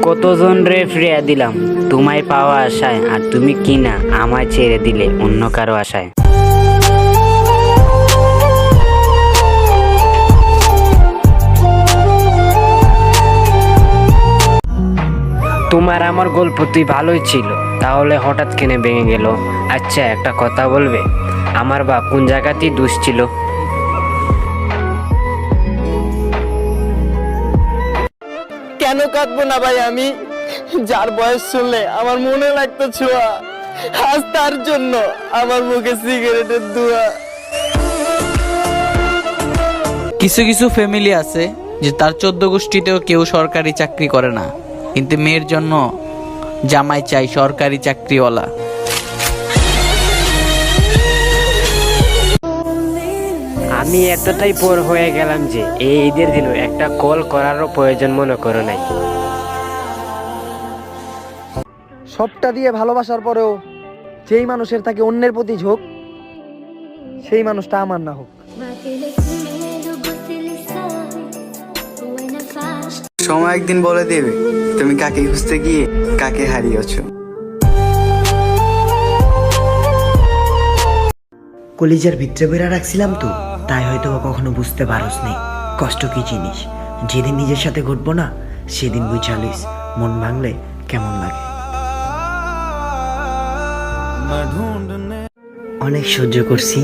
কতজন রে ফিরিয়ে দিলাম তোমায় পাওয়া আশায়, আর তুমি কি না আমায় ছেড়ে দিলে অন্য কারো আশায়। তোমার আমার গল্প তুই ভালোই ছিল, তাহলে হঠাৎ কেনে ভেঙে গেল। আচ্ছা একটা কথা বলবে, আমার বাপ কোন জায়গাতেই দোষ ছিল? কেন কাঁদবো না ভাই আমি? যার বয়স শুনলে আমার মনে লাগতো ছোঁয়া, আজ তার জন্য আমার মুখে সিগারেটের ধোঁয়া। কিছু কিছু ফ্যামিলি আছে যে তার 14 গোষ্ঠীতেও কেউ সরকারি চাকরি করে না, কিন্তু মেয়ের জন্য জামাই চাই সরকারি চাকরিওয়ালা। আমি এতটাই পর হয়ে গেলাম যে এই ঈদের দিন একটা কল করারও প্রয়োজন মনে করো নাই। সবটা দিয়ে ভালোবাসার পরেও যেই মানুষের থাকে অন্যের প্রতি ঝোঁক, সেই মানুষটা আমার না হোক। সময় একদিন বলে দেবে তুমি কাকে খুঁজতে গিয়ে কাকে হারিয়েছো। কলিজার ভিতরে বেড়া রাখছিলাম তো, তাই হয়তো কখনো বুঝতে পারোস নি কষ্ট কি জিনিস। যেদিন নিজের সাথে ঘটবো না সেদিন বুঝালিস মন ভাঙলে কেমন লাগে। অনেক সহ্য করছি,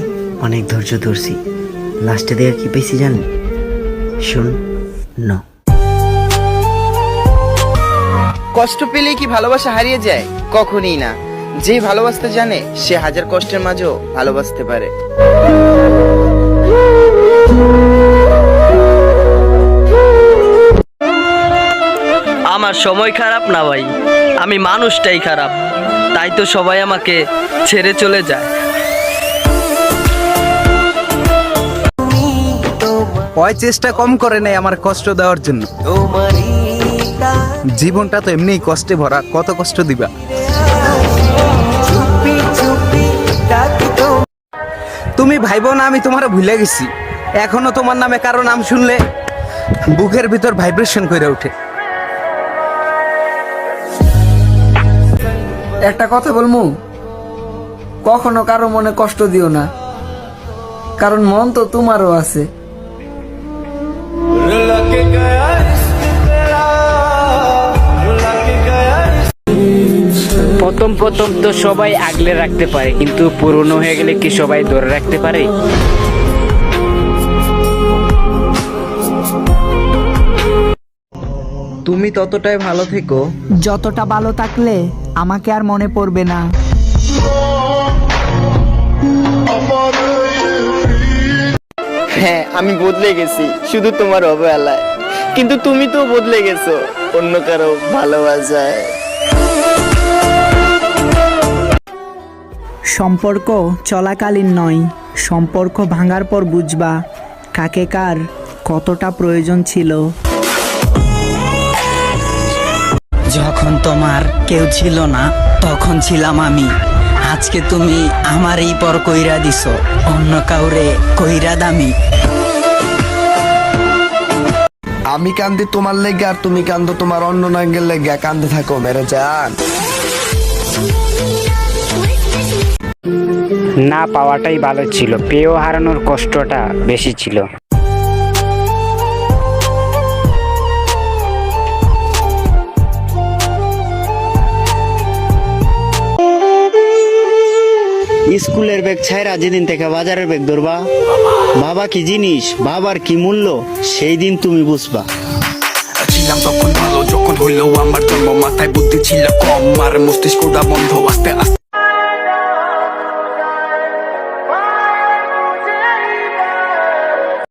অনেক ধৈর্য ধরছি, লাস্টে দেখে কি পেয়েছি জানি? শুন ন কষ্ট পেলে কি ভালোবাসা হারিয়ে যায়? কখনই না। যে ভালোবাসতে জানে সে হাজার কষ্টের মাঝেও ভালোবাসতে পারে। আমার সময় খারাপ না ভাই, আমি মানুষটাই খারাপ, তাই তো সবাই আমাকে ছেড়ে চলে যায়। ওই চেষ্টা কম করে নেই আমার কষ্ট দেওয়ার জন্য। জীবনটা তো এমনিই কষ্টে ভরা, কত কষ্ট দিবা। তুমি ভাইবো না আমি তোমার ভুলে গেছি, এখনো তোমার নামে কারো নাম শুনলে বুকের ভিতর ভাইব্রেশন করে ওঠে। একটা কথা বলমু, কখনো কারো মনে কষ্ট দিও না, কারণ মন তো তোমারও আছে। প্রথম প্রথম তো সবাই আগলে রাখতে পারে, কিন্তু পুরনো হয়ে গেলে কি সবাই ধরে রাখতে পারে? তুমি ততটাই ভালো থেকো যতটা ভালো থাকলে আমাকে আর মনে পড়বে না। হ্যাঁ আমি বদলে গেছি শুধু তোমার অবহেলায়, কিন্তু তুমি তো বদলে গেছো অন্য কারো ভালোবাসায়। সম্পর্ক চলাকালীন নয়, সম্পর্ক ভাঙার পর বুঝবা কাকে কার কতটা প্রয়োজন ছিল। যখন তোমার কেউ ছিল না তখন ছিলাম আমি, আজকে তুমি আমার এই পর কইরা দিছো অন্য কাউরে কইরা দামি। আমি কান্দি তোমার লেগে আর তুমি কান্দো তোমার অন্য নাঙ্গের লেগে, কান্দে থাকো মেরে জান। না পাওয়াটাই ভালো ছিল, পেয়েও হারানোর কষ্টটা বেশি ছিল। স্কুলের ব্যাগ ছাইরা যেদিন থেকে বাজারের ব্যাগ ধরবা, বাবা কি জিনিস, বাবার কি মূল্য, সেই দিন তুমি বুঝবা। ছিলাম তখন ভালো, যখন হইলো আমার জন্ম, মাথায় বুদ্ধি ছিল কম, আর মস্তিষ্কটা বন্ধ আস্তে আস্তে